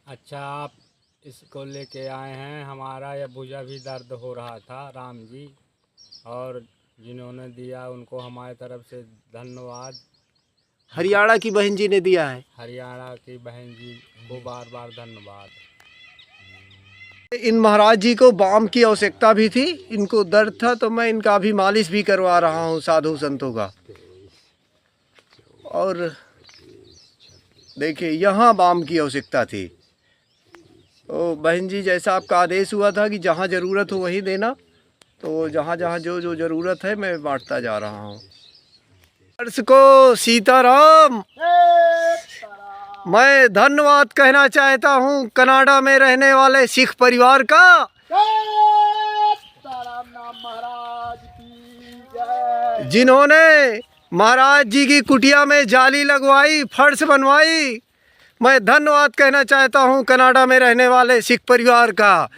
अच्छा, आप इसको लेके आए हैं। हमारा यह भुजा भी दर्द हो रहा था। राम जी और जिन्होंने दिया उनको हमारे तरफ से धन्यवाद। हरियाणा की बहन जी ने दिया है। हरियाणा की बहन जी को बार बार धन्यवाद। इन महाराज जी को बाम की आवश्यकता भी थी, इनको दर्द था, तो मैं इनका अभी मालिश भी करवा रहा हूँ साधु संतों का। और देखिए यहाँ बाम की आवश्यकता थी, तो बहन जी जैसा आपका आदेश हुआ था कि जहाँ ज़रूरत हो वहीं देना, तो जहाँ जहाँ जो जो ज़रूरत है मैं बांटता जा रहा हूँ। हर्ष को सीताराम। मैं धन्यवाद कहना चाहता हूँ कनाडा में रहने वाले सिख परिवार का। जिन्होंने महाराज जी की कुटिया में जाली लगवाई, फर्श बनवाई। मैं धन्यवाद कहना चाहता हूँ कनाडा में रहने वाले सिख परिवार का,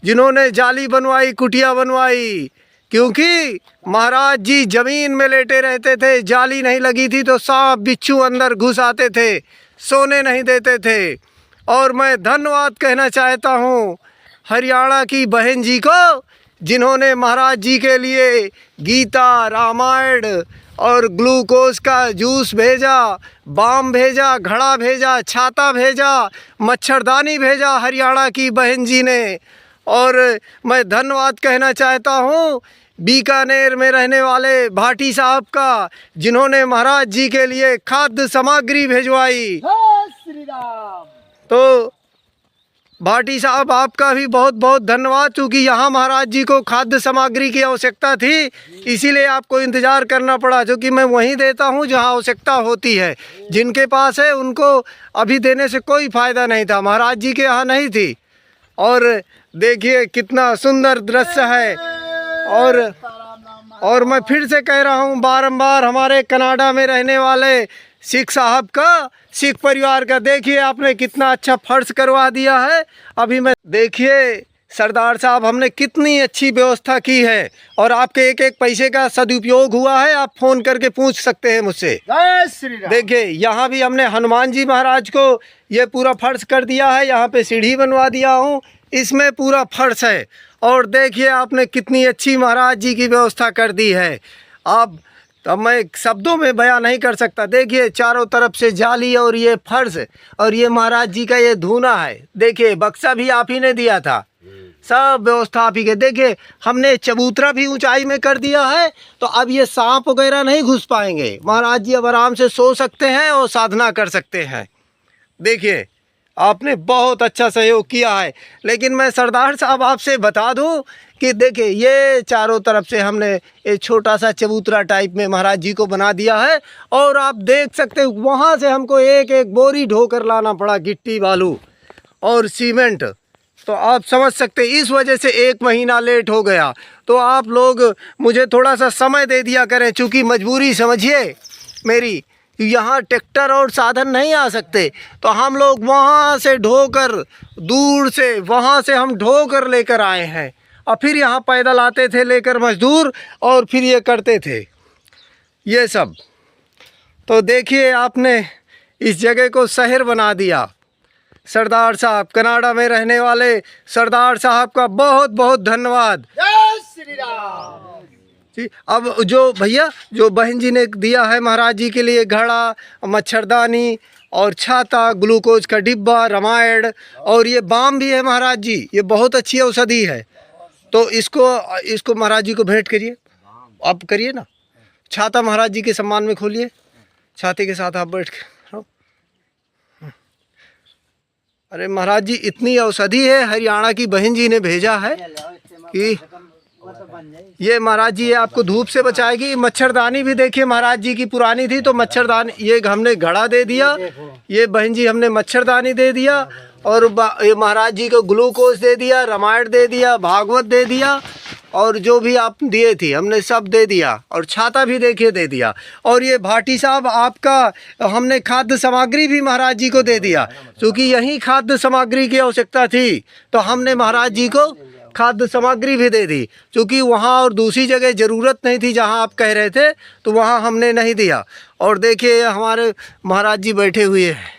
जिन्होंने जाली बनवाई, कुटिया बनवाई। क्योंकि महाराज जी ज़मीन में लेटे रहते थे, जाली नहीं लगी थी तो सांप बिच्छू अंदर घुस आते थे, सोने नहीं देते थे। और मैं धन्यवाद कहना चाहता हूँ हरियाणा की बहन जी को, जिन्होंने महाराज जी के लिए गीता, रामायण और ग्लूकोज का जूस भेजा, बाम भेजा, घड़ा भेजा, छाता भेजा, मच्छरदानी भेजा हरियाणा की बहन जी ने। और मैं धन्यवाद कहना चाहता हूँ बीकानेर में रहने वाले भाटी साहब का, जिन्होंने महाराज जी के लिए खाद्य सामग्री भिजवाई। श्री राम। तो भाटी साहब आपका भी बहुत बहुत धन्यवाद, क्योंकि यहाँ महाराज जी को खाद्य सामग्री की आवश्यकता थी, इसीलिए आपको इंतज़ार करना पड़ा। क्योंकि मैं वहीं देता हूँ जहाँ आवश्यकता होती है, जिनके पास है उनको अभी देने से कोई फ़ायदा नहीं था, महाराज जी के यहाँ नहीं थी। और देखिए कितना सुंदर दृश्य है। और मैं फिर से कह रहा हूँ बारंबार, हमारे कनाडा में रहने वाले सिख साहब का, सिख परिवार का, देखिए आपने कितना अच्छा फर्श करवा दिया है। अभी मैं देखिए सरदार साहब, हमने कितनी अच्छी व्यवस्था की है, और आपके एक एक पैसे का सदुपयोग हुआ है। आप फ़ोन करके पूछ सकते हैं मुझसे। जय श्री राम। देखिए यहाँ भी हमने हनुमान जी महाराज को ये पूरा फर्श कर दिया है, यहाँ पे सीढ़ी बनवा दिया हूँ, इसमें पूरा फर्श है। और देखिए आपने कितनी अच्छी महाराज जी की व्यवस्था कर दी है। अब मैं शब्दों में बयां नहीं कर सकता। देखिए चारों तरफ से जाली, और ये फर्श, और ये महाराज जी का ये धूना है। देखिए बक्सा भी आप ही ने दिया था, सब व्यवस्था आप ही के। देखिए हमने चबूतरा भी ऊंचाई में कर दिया है, तो अब ये सांप वगैरह नहीं घुस पाएंगे। महाराज जी अब आराम से सो सकते हैं और साधना कर सकते हैं। देखिए आपने बहुत अच्छा सहयोग किया है। लेकिन मैं सरदार साहब आपसे बता दूं कि देखिए ये चारों तरफ से हमने एक छोटा सा चबूतरा टाइप में महाराज जी को बना दिया है। और आप देख सकते हैं वहाँ से हमको एक एक बोरी ढोकर लाना पड़ा, गिट्टी, बालू और सीमेंट। तो आप समझ सकते हैं, इस वजह से 1 महीना लेट हो गया। तो आप लोग मुझे थोड़ा सा समय दे दिया करें, चूँकि मजबूरी समझिए मेरी, यहाँ ट्रैक्टर और साधन नहीं आ सकते। तो हम लोग वहाँ से ढोकर, दूर से वहाँ से हम ढोकर लेकर आए हैं, और फिर यहाँ पैदल आते थे लेकर मजदूर, और फिर ये करते थे ये सब। तो देखिए आपने इस जगह को शहर बना दिया। सरदार साहब, कनाडा में रहने वाले सरदार साहब का बहुत बहुत धन्यवाद। जय श्री राम। जी, अब जो भैया, जो बहन जी ने दिया है महाराज जी के लिए घड़ा, मच्छरदानी और छाता, ग्लूकोज का डिब्बा, रामायण, और ये बाम भी है महाराज जी, ये बहुत अच्छी औषधि है। तो इसको महाराज जी को भेंट करिए, आप करिए ना। छाता महाराज जी के सम्मान में खोलिए, छाते के साथ आप बैठ के। अरे महाराज जी इतनी औषधि है, हरियाणा की बहन जी ने भेजा है कि ये महाराज जी ये आपको धूप से बचाएगी। मच्छरदानी भी देखिए महाराज जी की पुरानी थी, तो मच्छरदानी ये हमने घड़ा दे दिया, ये बहन जी हमने मच्छरदानी दे दिया, और ये महाराज जी को ग्लूकोज दे दिया, रामायण दे दिया, भागवत दे दिया, और जो भी आप दिए थी हमने सब दे दिया, और छाता भी देखिए दे दिया। और ये भाटी साहब आपका हमने खाद्य सामग्री भी महाराज जी को दे दिया, क्योंकि यही खाद्य सामग्री की आवश्यकता थी, तो हमने महाराज जी को खाद्य सामग्री भी दे दी। क्योंकि वहाँ और दूसरी जगह ज़रूरत नहीं थी जहाँ आप कह रहे थे, तो वहाँ हमने नहीं दिया। और देखिए हमारे महाराज जी बैठे हुए हैं।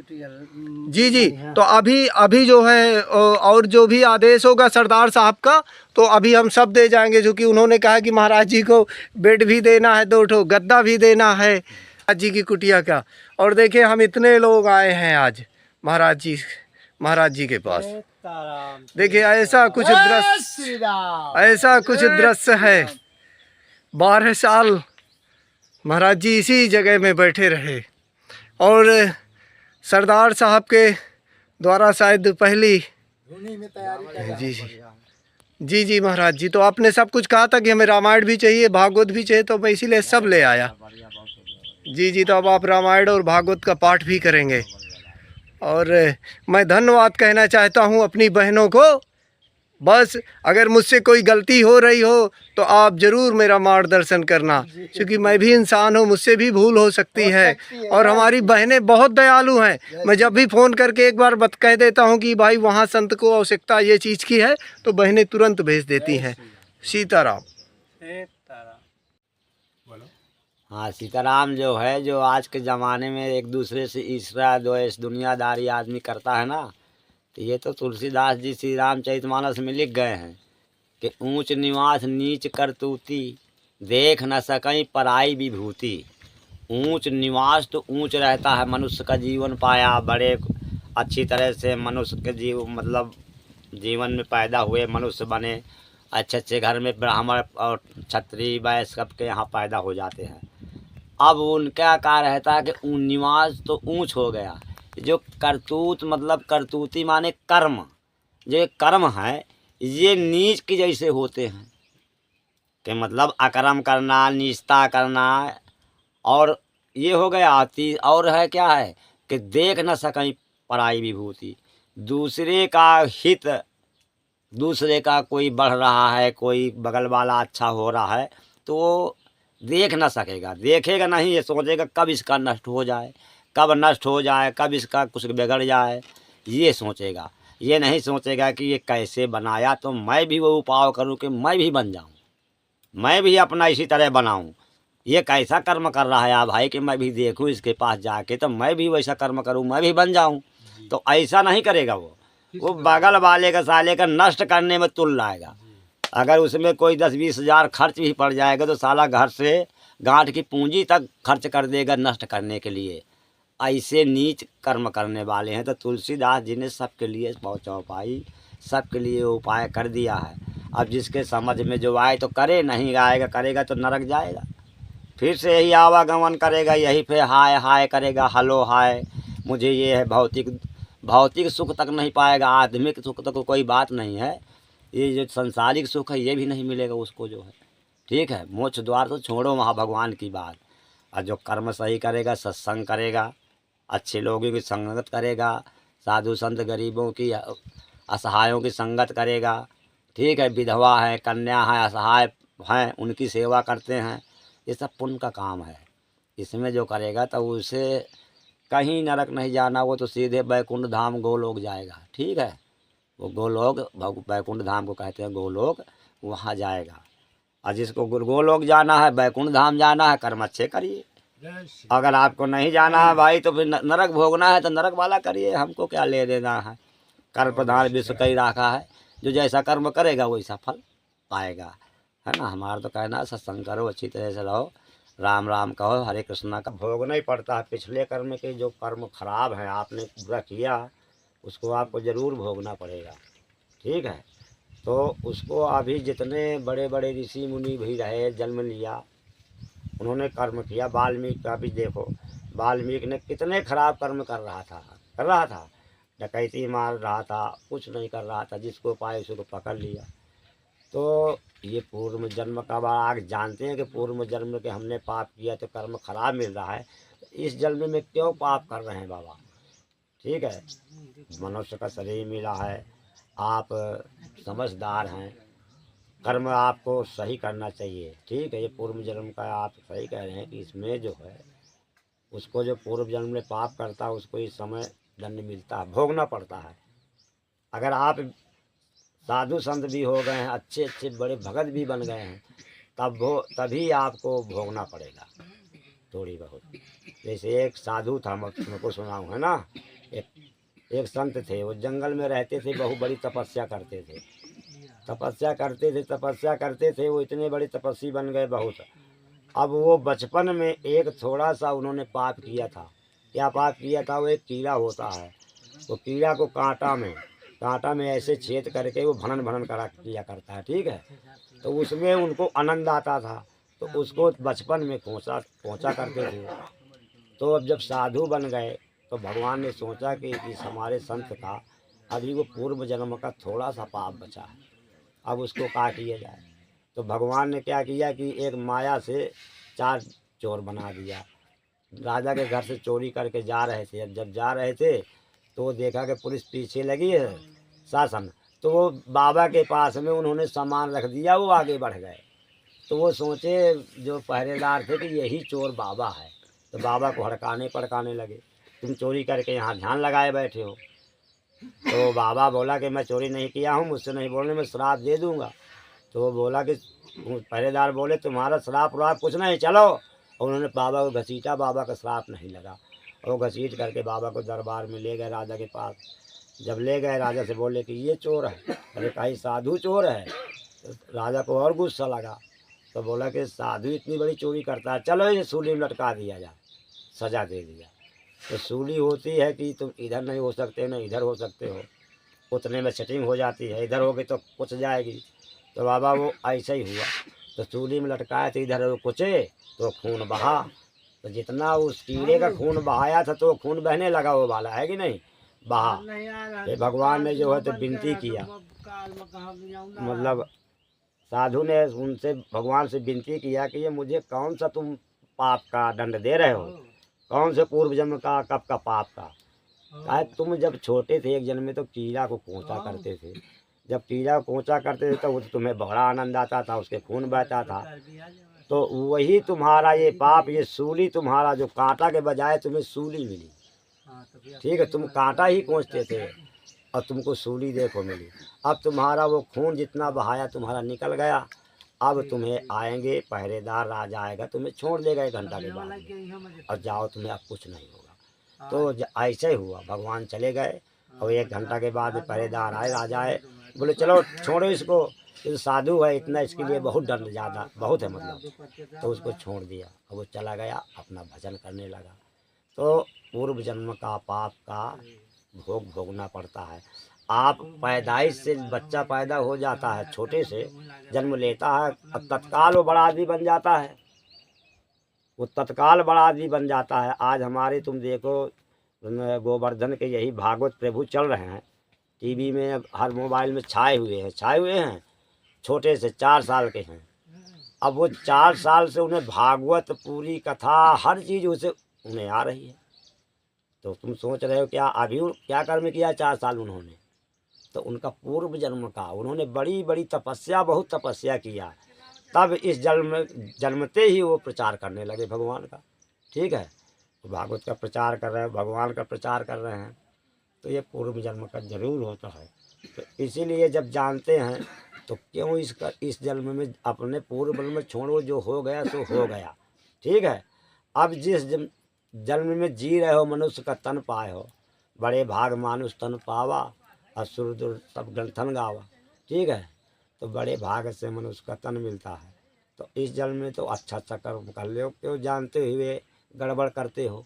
जी जी। तो अभी जो है और जो भी आदेश होगा सरदार साहब का तो अभी हम सब दे जाएंगे, जो कि उन्होंने कहा कि महाराज जी को बेड भी देना है, 2 ठो गद्दा भी देना है महाराज जी की कुटिया का। और देखिए हम इतने लोग आए हैं आज महाराज जी के पास। देखिए ऐसा कुछ दृश्य है। 12 साल महाराज जी इसी जगह में बैठे रहे और सरदार साहब के द्वारा शायद पहली जी महाराज जी। तो आपने सब कुछ कहा था कि हमें रामायण भी चाहिए, भागवत भी चाहिए, तो मैं इसीलिए सब ले आया। जी। तो अब आप रामायण और भागवत का पाठ भी करेंगे। और मैं धन्यवाद कहना चाहता हूँ अपनी बहनों को। बस अगर मुझसे कोई गलती हो रही हो तो आप ज़रूर मेरा मार्गदर्शन करना, क्योंकि मैं भी इंसान हूँ, मुझसे भी भूल हो सकती है। और हमारी बहनें बहुत दयालु हैं। मैं जब भी फ़ोन करके एक बार कह देता हूँ कि भाई वहाँ संत को आवश्यकता ये चीज़ की है तो बहनें तुरंत भेज देती हैं। सीताराम। हाँ, सीताराम जो है, जो आज के ज़माने में एक दूसरे से ईर्ष्या द्वेष दुनियादारी आदमी करता है ना, तो ये तो तुलसीदास जी श्री रामचरितमानस में लिख गए हैं कि ऊंच निवास नीच करतूती, देख न सकई पराई विभूति। ऊंच निवास तो ऊंच रहता है, मनुष्य का जीवन पाया, बड़े अच्छी तरह से मनुष्य के मतलब जीवन में पैदा हुए, मनुष्य बने, अच्छे घर में ब्राह्मण और क्षत्रिय वैश्य सबके यहाँ पैदा हो जाते हैं। अब उनका क्या रहता है कि निवास तो ऊंच हो गया। जो करतूत मतलब करतूती माने कर्म, जो कर्म है ये नीच की जैसे होते हैं कि मतलब अकर्म करना, नीचता करना। और ये हो गया आती। और है क्या है कि देख न सकें पराई विभूति, दूसरे का हित, दूसरे का कोई बढ़ रहा है, कोई बगल वाला अच्छा हो रहा है तो वो देख ना सकेगा, देखेगा नहीं, ये सोचेगा कब इसका नष्ट हो जाए, कब नष्ट हो जाए, कब इसका कुछ बिगड़ जाए, ये सोचेगा। ये नहीं सोचेगा कि ये कैसे बनाया तो मैं भी वो उपाय करूं कि मैं भी बन जाऊं, मैं भी अपना इसी तरह बनाऊं। ये कैसा कर्म कर रहा है भाई कि मैं भी देखूं इसके पास जाके तो मैं भी वैसा कर्म करूं, मैं भी बन जाऊं। तो ऐसा नहीं करेगा वो बगल वाले का साले का नष्ट करने में तुल लाएगा। अगर उसमें कोई 10-20 हज़ार खर्च भी पड़ जाएगा तो साला घर से गांठ की पूंजी तक खर्च कर देगा नष्ट करने के लिए। ऐसे नीच कर्म करने वाले हैं। तो तुलसीदास जी ने सबके लिए चौपाई, सबके लिए उपाय कर दिया है। अब जिसके समझ में जो आए तो करे, नहीं आएगा करेगा तो नरक जाएगा, फिर से यही आवागमन करेगा, यही पे हाय हाय करेगा, हलो हाय मुझे ये है। भौतिक सुख तक नहीं पाएगा, आत्मिक सुख तक कोई बात नहीं है। ये जो संसारिक सुख है ये भी नहीं मिलेगा उसको जो है, ठीक है। मोक्ष द्वार तो छोड़ो, वहाँ भगवान की बात। और जो कर्म सही करेगा, सत्संग करेगा, अच्छे लोगों की संगत करेगा, साधु संत गरीबों की असहायों की संगत करेगा, ठीक है। विधवा है, कन्या है, असहाय हैं, उनकी सेवा करते हैं, ये सब पुण्य का काम है। इसमें जो करेगा तो उसे कहीं नरक नहीं जाना, वो तो सीधे बैकुंठ धाम गोलोक जाएगा, ठीक है। वो गोलोक बैकुंठ धाम को कहते हैं गोलोक, वहाँ जाएगा। और जिसको गोलोक जाना है, बैकुंठ धाम जाना है, कर्म अच्छे करिए। अगर आपको नहीं जाना है भाई तो फिर नरक भोगना है तो नरक वाला करिए, हमको क्या ले देना है। कर्म प्रधान विश्व कही रखा है, जो जैसा कर्म करेगा वैसा फल पाएगा, है ना। हमारा तो कहना है सत्संग करो, अच्छी तरह से रहो, राम राम कहो, हरे कृष्णा का भोगना ही पड़ता है। पिछले कर्म के जो कर्म खराब है, आपने पूरा किया, उसको आपको ज़रूर भोगना पड़ेगा, ठीक है। तो उसको अभी जितने बड़े बड़े ऋषि मुनि भी रहे, जन्म लिया, उन्होंने कर्म किया। वाल्मीकि का भी देखो, वाल्मीकि ने कितने खराब कर्म कर रहा था, डकैती मार रहा था, कुछ नहीं कर रहा था, जिसको पाए उसको पकड़ लिया। तो ये पूर्व जन्म का आग जानते हैं कि पूर्व जन्म के हमने पाप किया तो कर्म खराब मिल रहा है, तो इस जन्म में क्यों पाप कर रहे हैं बाबा, ठीक है। मनुष्य का शरीर मिला है, आप समझदार हैं, कर्म आपको सही करना चाहिए, ठीक है। ये पूर्व जन्म का आप सही कह रहे हैं कि इसमें जो है उसको जो पूर्व जन्म में पाप करता है उसको इस समय दंड मिलता है, भोगना पड़ता है। अगर आप साधु संत भी हो गए हैं, अच्छे अच्छे बड़े भगत भी बन गए हैं, तभी आपको भोगना पड़ेगा थोड़ी बहुत। जैसे एक साधु था, मैं तुमको सुनाऊँ, है ना, एक संत थे, वो जंगल में रहते थे, बहुत बड़ी तपस्या करते थे। तपस्या करते थे, वो इतने बड़े तपस्वी बन गए बहुत। अब वो बचपन में एक थोड़ा सा उन्होंने पाप किया था। क्या पाप किया था? वो एक कीड़ा होता है, वो कीड़ा को कांटा में ऐसे छेद करके वो भनन भनन करा किया करता है, ठीक है। तो उसमें उनको आनंद आता था, तो उसको बचपन में पहुँचा करते थे। तो अब जब साधु बन गए तो भगवान ने सोचा कि इस हमारे संत का अभी वो पूर्व जन्म का थोड़ा सा पाप बचा है, अब उसको काट लिया जाए। तो भगवान ने क्या किया कि एक माया से 4 चोर बना दिया। राजा के घर से चोरी करके जा रहे थे। अब जब जा रहे थे तो देखा कि पुलिस पीछे लगी है, शासन। तो वो बाबा के पास में उन्होंने सामान रख दिया, वो आगे बढ़ गए। तो वो सोचे जो पहरेदार थे कि यही चोर बाबा है। तो बाबा को हड़काने पड़काने लगे, तुम चोरी करके यहाँ ध्यान लगाए बैठे हो। तो बाबा बोला कि मैं चोरी नहीं किया हूँ, मुझसे नहीं बोलने, मैं श्राप दे दूँगा। तो वो बोला कि पहरेदार बोले तुम्हारा श्राप व्राप कुछ नहीं, चलो। और उन्होंने बाबा को घसीटा, बाबा का श्राप नहीं लगा। और वो घसीट करके बाबा को दरबार में ले गए राजा के पास। जब ले गए राजा से बोले कि ये चोर है। अरे कहीं साधु चोर है। तो राजा को और गुस्सा लगा, तो बोला कि साधु इतनी बड़ी चोरी करता है, चलो इसे सूली में लटका दिया जाए, सजा दे दिया। तो सूली होती है कि तुम इधर नहीं हो सकते न इधर हो सकते हो, उतने में सेटिंग हो जाती है, इधर होगी तो कुछ जाएगी। तो बाबा वो ऐसा ही हुआ। तो सूली में लटकाए तो इधर वो कुचे तो खून बहा। तो जितना उस कीड़े का खून बहाया था तो खून बहने लगा, वो वाला है कि नहीं बहा। फिर भगवान ने जो है तो विनती किया, मतलब साधु ने उनसे भगवान से विनती किया कि ये मुझे कौन सा तुम पाप का दंड दे रहे हो, कौन से पूर्व जन्म का, कब का पाप का। कहा तुम जब छोटे थे एक जन्म में तो कीड़ा को कोंचा करते थे, जब कीड़ा को कोंचा करते थे तो तुम्हें बड़ा आनंद आता था, उसके खून बहता था। तो वही तुम्हारा ये पाप, ये सूली तुम्हारा जो कांटा के बजाय तुम्हें सूली मिली, ठीक है। तुम कांटा ही कोंचते थे और तुमको सूली देखो मिली। अब तुम्हारा वो खून जितना बहाया तुम्हारा निकल गया। अब तुम्हें आएंगे पहरेदार, राजा आएगा तुम्हें छोड़ देगा 1 घंटा के बाद में, और जाओ तुम्हें अब कुछ नहीं होगा। तो ऐसे ही हुआ, भगवान चले गए और 1 घंटा के बाद पहरेदार आए, राजा आए, बोले चलो छोड़ो इसको, ये साधु है, इतना इसके लिए बहुत दंड ज़्यादा बहुत है मतलब। तो उसको छोड़ दिया और वो चला गया, अपना भजन करने लगा। तो पूर्व जन्म का पाप का भोग भोगना पड़ता है। आप पैदाइश से बच्चा पैदा हो जाता है, छोटे से जन्म लेता है, अब तत्काल वो बड़ा आदमी बन जाता है, वो तत्काल बड़ा आदमी बन जाता है। आज हमारे तुम देखो गोवर्धन के यही भागवत प्रभु चल रहे हैं टीवी में, हर मोबाइल में छाए हुए हैं। छोटे से 4 साल के हैं। अब वो 4 साल से उन्हें भागवत पूरी कथा हर चीज़ उसे उन्हें आ रही है। तो तुम सोच रहे हो क्या अभी क्या कर्म किया 4 साल उन्होंने? तो उनका पूर्व जन्म का उन्होंने बड़ी बड़ी तपस्या, बहुत तपस्या किया, तब इस जन्मते ही वो प्रचार करने लगे भगवान का, ठीक है। तो भागवत का प्रचार कर रहे हैं, भगवान का प्रचार कर रहे हैं, तो ये पूर्व जन्म का जरूर होता है। तो इसीलिए जब जानते हैं तो क्यों इस जन्म में अपने पूर्व जन्म में छोड़ो, जो हो गया सो हो गया, ठीक है। अब जिस जन्म में जी रहे हो मनुष्य का तन पाए हो, बड़े भाग मानुष तन पावा, असुर दुर सब ग्रंथन गावा, ठीक है। तो बड़े भाग से मनुष्य का तन मिलता है। तो इस जन्म में तो अच्छा कर्म कर लो, क्यों जानते हुए गड़बड़ करते हो।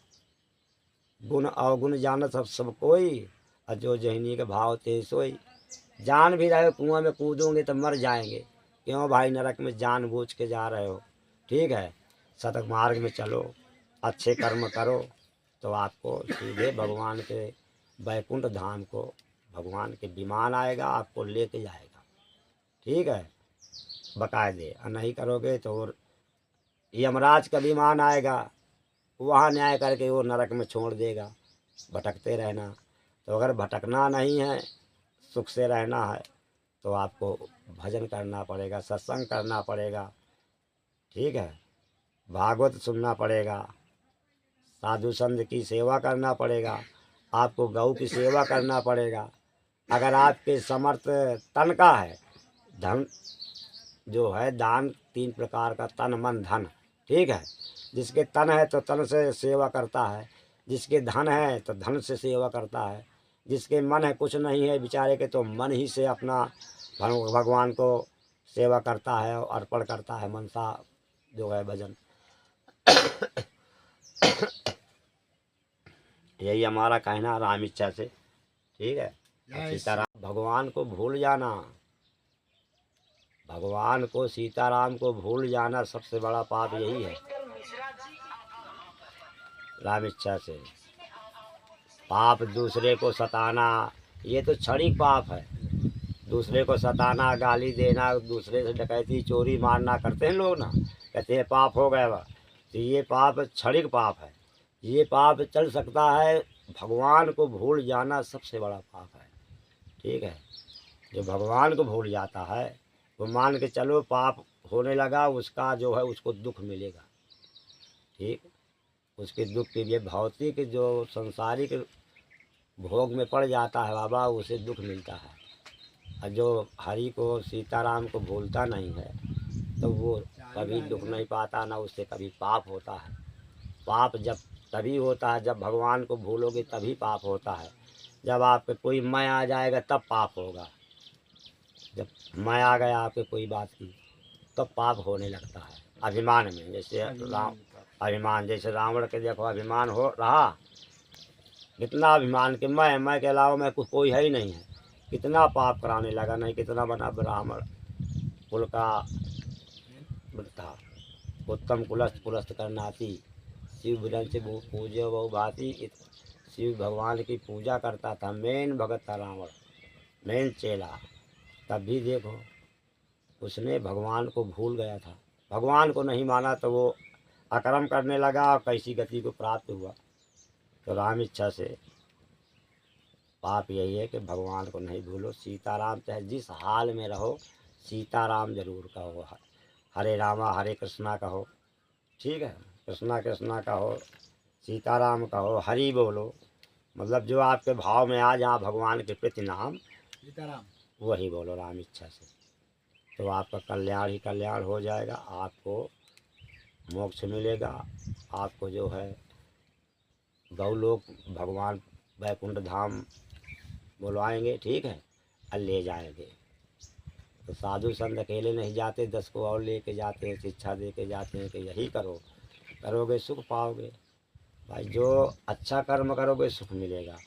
गुण अवगुण जानत सब कोई, और जो जहनी के भाव ते सोई। जान भी रहे हो कुआं में कूदोगे तो मर जाएंगे, क्यों भाई नरक में जानबूझ के जा रहे हो, ठीक है। सतक मार्ग में चलो, अच्छे कर्म करो, तो आपको सीधे भगवान के बैकुंठ धाम को, भगवान के विमान आएगा, आपको लेके जाएगा, ठीक है, बकायदे। और नहीं करोगे तो यमराज का विमान आएगा, वहाँ न्याय करके वो नरक में छोड़ देगा, भटकते रहना। तो अगर भटकना नहीं है, सुख से रहना है, तो आपको भजन करना पड़ेगा, सत्संग करना पड़ेगा, ठीक है, भागवत सुनना पड़ेगा, साधु संत की सेवा करना पड़ेगा, आपको गौ की सेवा करना पड़ेगा। अगर आपके समर्थ तन का है, धन जो है दान 3 प्रकार का, तन मन धन, ठीक है। जिसके तन है तो तन से सेवा करता है, जिसके धन है तो धन से सेवा करता है, जिसके मन है कुछ नहीं है बेचारे के तो मन ही से अपना भगवान को सेवा करता है और अर्पण करता है, मनसा जो है भजन। यही हमारा कहना राम इच्छा से, ठीक है। सीताराम भगवान को भूल जाना, भगवान को सीताराम को भूल जाना सबसे बड़ा पाप यही है। राम इच्छा से पाप दूसरे को सताना ये तो क्षणिक पाप है। दूसरे को सताना, गाली देना, दूसरे से डकैती चोरी मारना करते हैं लोग ना, कहते हैं पाप हो गया। तो ये पाप क्षणिक पाप है। ये पाप चल सकता है, भगवान को भूल जाना सबसे बड़ा पाप है, ठीक है। जो भगवान को भूल जाता है वो मान के चलो पाप होने लगा, उसका जो है उसको दुख मिलेगा, ठीक। उसके दुख के लिए भौतिक जो संसारिक भोग में पड़ जाता है बाबा, उसे दुख मिलता है। और जो हरि को सीताराम को भूलता नहीं है तो वो कभी दुख नहीं पाता, ना उससे कभी पाप होता है। पाप जब तभी होता है जब भगवान को भूलोगे, तभी पाप होता है। जब आपके कोई मैं आ जाएगा तब पाप होगा। जब मैं आ गया आपके कोई बात की तब पाप होने लगता है। अभिमान में, जैसे अभिमान, जैसे रावण के देखो अभिमान हो रहा, कितना अभिमान कि मैं के अलावा मैं कुछ कोई है ही नहीं है, कितना पाप कराने लगा। नहीं कितना बना ब्राह्मण कुल का था, उत्तम कुलस्त पुलस्त करनाती, शिव भजन से पूजे वो भांति। शिव भगवान की पूजा करता था, मेन भगत था रावण, मेन चेला। तब भी देखो उसने भगवान को भूल गया था, भगवान को नहीं माना तो वो अकर्म करने लगा और कैसी गति को प्राप्त हुआ। तो राम इच्छा से पाप यही है कि भगवान को नहीं भूलो। सीताराम चाहे जिस हाल में रहो, सीताराम जरूर कहो। हरे रामा हरे कृष्णा कहो, ठीक है। कृष्णा कृष्णा कहो, सीताराम कहो, हरि बोलो। मतलब जो आपके भाव में आ जहाँ भगवान के प्रति नाम सीताराम वही बोलो राम इच्छा से, तो आपका कल्याण ही कल्याण हो जाएगा। आपको मोक्ष मिलेगा, आपको जो है गौलोक भगवान वैकुंठ धाम बुलवाएंगे, ठीक है, और ले जाएंगे। तो साधु संत अकेले नहीं जाते, 10 को और लेके जाते हैं, शिक्षा दे के जाते हैं कि यही करो, करोगे सुख पाओगे। भाई जो अच्छा कर्म करोगे सुख मिलेगा,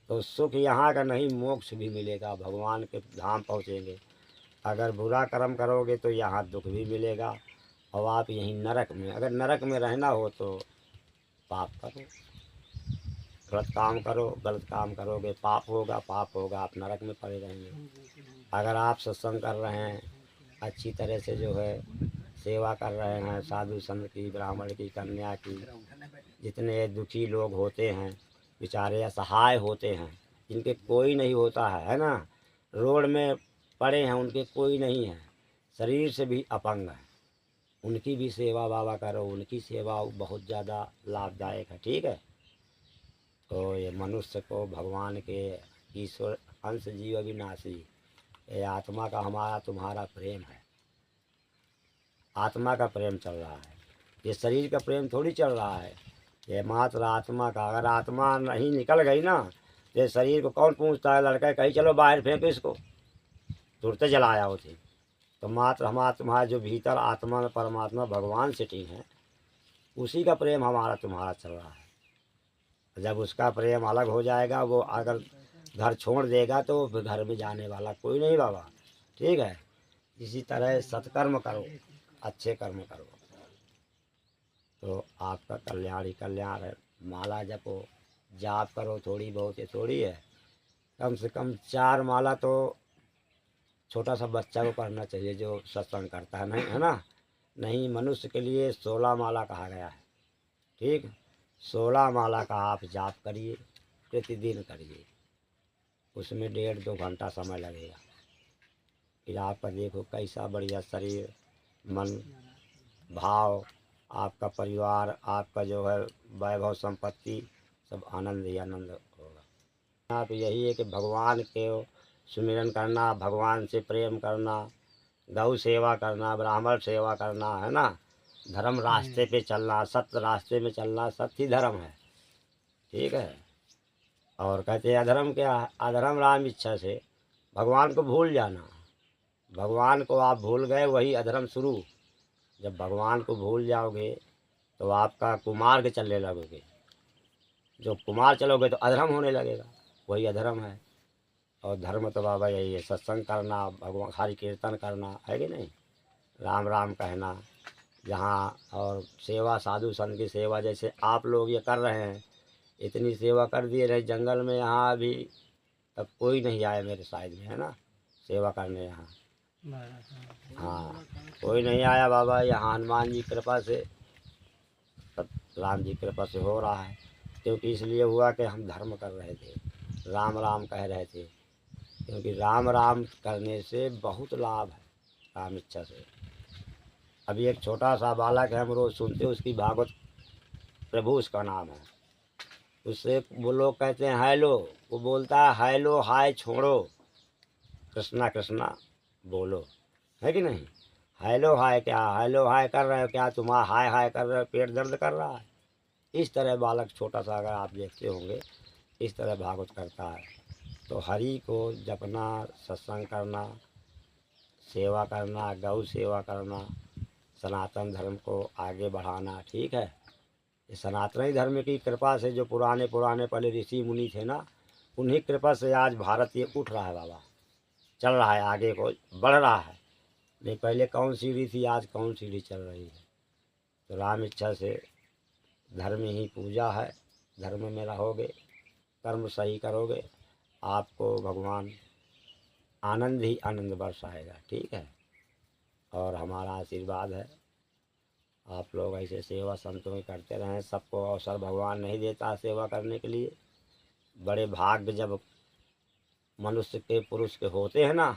तो सुख यहाँ का नहीं मोक्ष भी मिलेगा, भगवान के धाम पहुँचेंगे। अगर बुरा कर्म करोगे तो यहाँ दुख भी मिलेगा और आप यहीं नरक में, अगर नरक में रहना हो तो पाप करो, गलत काम करो, गलत काम करोगे पाप होगा, पाप होगा, आप नरक में पड़े रहेंगे। अगर आप सत्संग कर रहे हैं, अच्छी तरह से जो है सेवा कर रहे हैं, साधु संत की, ब्राह्मण की, कन्या की, जितने दुखी लोग होते हैं बेचारे असहाय होते हैं, जिनके कोई नहीं होता है ना, रोड में पड़े हैं, उनके कोई नहीं है, शरीर से भी अपंग है, उनकी भी सेवा बाबा करो, उनकी सेवा बहुत ज़्यादा लाभदायक है, ठीक है। तो ये मनुष्य को भगवान के ईश्वर अंश जीव अविनाशी, ये आत्मा का हमारा तुम्हारा प्रेम है, आत्मा का प्रेम चल रहा है, ये शरीर का प्रेम थोड़ी चल रहा है, ये मात्र आत्मा का। अगर आत्मा नहीं निकल गई ना, ये शरीर को कौन पूछता है, लड़का कहीं चलो बाहर फेंको इसको, तुरंत जलाया होती। तो मात्र हमारा तुम्हारा जो भीतर आत्मा में परमात्मा भगवान सिटी है, उसी का प्रेम हमारा तुम्हारा चल रहा है। जब उसका प्रेम अलग हो जाएगा, वो अगर घर छोड़ देगा तो फिर घर में जाने वाला कोई नहीं बाबा, ठीक है। इसी तरह सत्कर्म करो, अच्छे कर्म करो, तो आपका कल्याण ही कल्याण है। माला जपो, जाप करो, थोड़ी बहुत, ये थोड़ी है, कम से कम 4 माला तो छोटा सा बच्चा को करना चाहिए जो सत्संग करता है, नहीं है ना। नहीं, मनुष्य के लिए 16 माला कहा गया है, ठीक। 16 माला का आप जाप करिए, प्रतिदिन करिए, उसमें 1.5-2 घंटा समय लगेगा। फिर आपका देखो कैसा बढ़िया शरीर, मन, भाव, आपका परिवार, आपका जो है वैभव संपत्ति, सब आनंद ही आनंद होगा। आप यही है कि भगवान के सुमिरन करना, भगवान से प्रेम करना, गौ सेवा करना, ब्राह्मण सेवा करना, है ना, धर्म रास्ते पे चलना, सत्य रास्ते में चलना, सत्य ही धर्म है। ठीक है। और कहते हैं अधर्म क्या है? अधर्म राम इच्छा से भगवान को भूल जाना। भगवान को आप भूल गए वही अधर्म शुरू। जब भगवान को भूल जाओगे तो आपका कुमार्ग चलने लगोगे। जो कुमार चलोगे तो अधर्म होने लगेगा, वही अधर्म है। और धर्म तो बाबा यही है, सत्संग करना, भगवान हरि कीर्तन करना, है कि नहीं, राम राम कहना जहाँ, और सेवा, साधु संत की सेवा जैसे आप लोग ये कर रहे हैं, इतनी सेवा कर दिए रहे जंगल में। यहाँ अभी तब कोई नहीं आया मेरे साइड में, है ना, सेवा करने यहाँ। हाँ, कोई नहीं आया बाबा। यहाँ हनुमान जी कृपा से, सब राम जी कृपा से हो रहा है। क्योंकि इसलिए हुआ कि हम धर्म कर रहे थे, राम राम कह रहे थे। क्योंकि राम राम करने से बहुत लाभ है, राम इच्छा से। अभी एक छोटा सा बालक है, हम रोज़ सुनते हैं उसकी भागवत, प्रभु उसका नाम है। उससे वो लोग कहते हैं हेलो, वो बोलता है हेलो हाय छोड़ो, कृष्णा कृष्णा बोलो, है कि नहीं। हेलो हाय क्या, हेलो हाय कर रहे हो क्या, तुम्हारा हाय हाय कर रहे हो, पेट दर्द कर रहा है। इस तरह बालक छोटा सा, अगर आप देखते होंगे, इस तरह भागवत करता है। तो हरि को जपना, सत्संग करना, सेवा करना, गौ सेवा करना, सनातन धर्म को आगे बढ़ाना, ठीक है। ये सनातनी धर्म की कृपा से, जो पुराने पहले ऋषि मुनि थे ना, उन्हीं कृपा से आज भारत ये उठ रहा है बाबा, चल रहा है, आगे को बढ़ रहा है। नहीं पहले कौन सीढ़ी थी, आज कौन सीढ़ी चल रही है। तो राम इच्छा से धर्म ही पूजा है। धर्म में रहोगे, कर्म सही करोगे, आपको भगवान आनंद ही आनंद बरसाएगा, ठीक है। और हमारा आशीर्वाद है, आप लोग ऐसे सेवा संतों में करते रहें। सबको अवसर भगवान नहीं देता सेवा करने के लिए। बड़े भाग्य जब मनुष्य के, पुरुष के होते हैं ना,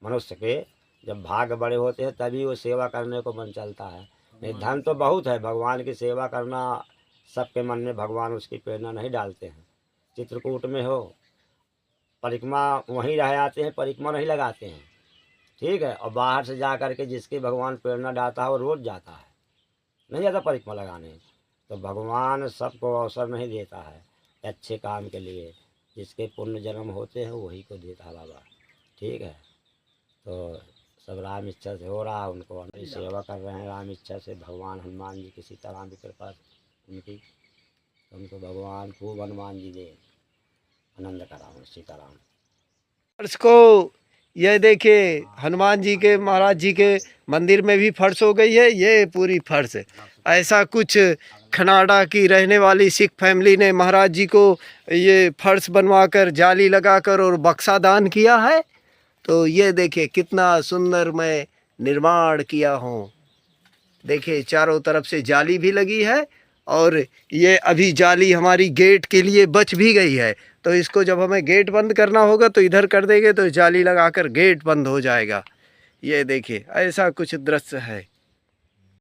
मनुष्य के जब भाग्य बड़े होते हैं तभी वो सेवा करने को मन चलता है। नहीं, धन तो बहुत है, भगवान की सेवा करना सबके मन में भगवान उसकी प्रेरणा नहीं डालते हैं। चित्रकूट में हो, परिक्रमा वहीं रह जाते हैं, परिक्रमा नहीं लगाते हैं, ठीक है। और बाहर से जा कर के जिसकी भगवान प्रेरणा डालता है वो रोज़ जाता है, नहीं जाता परिक्रमा लगाने। तो भगवान सबको अवसर नहीं देता है अच्छे काम के लिए। जिसके पुण्य जन्म होते हैं वही को देता है बाबा, ठीक है। तो सब राम इच्छा से हो रहा है, उनको हमारी सेवा कर रहे हैं राम इच्छा से। भगवान हनुमान जी की सीताराम की कृपा उनकी, उनको भगवान खूब हनुमान जी दे, आनंद कराओ सीताराम। फर्श को ये देखिए, हनुमान जी के, महाराज जी के मंदिर में भी फर्श हो गई है। ये पूरी फर्श है। ऐसा कुछ कनाडा की रहने वाली सिख फैमिली ने महाराज जी को ये फर्श बनवाकर, जाली लगाकर और बक्सा दान किया है। तो ये देखिए कितना सुंदर मैं निर्माण किया हूँ। देखिए चारों तरफ से जाली भी लगी है, और ये अभी जाली हमारी गेट के लिए बच भी गई है। तो इसको जब हमें गेट बंद करना होगा तो इधर कर देंगे तो जाली लगाकर गेट बंद हो जाएगा। ये देखिए ऐसा कुछ दृश्य है।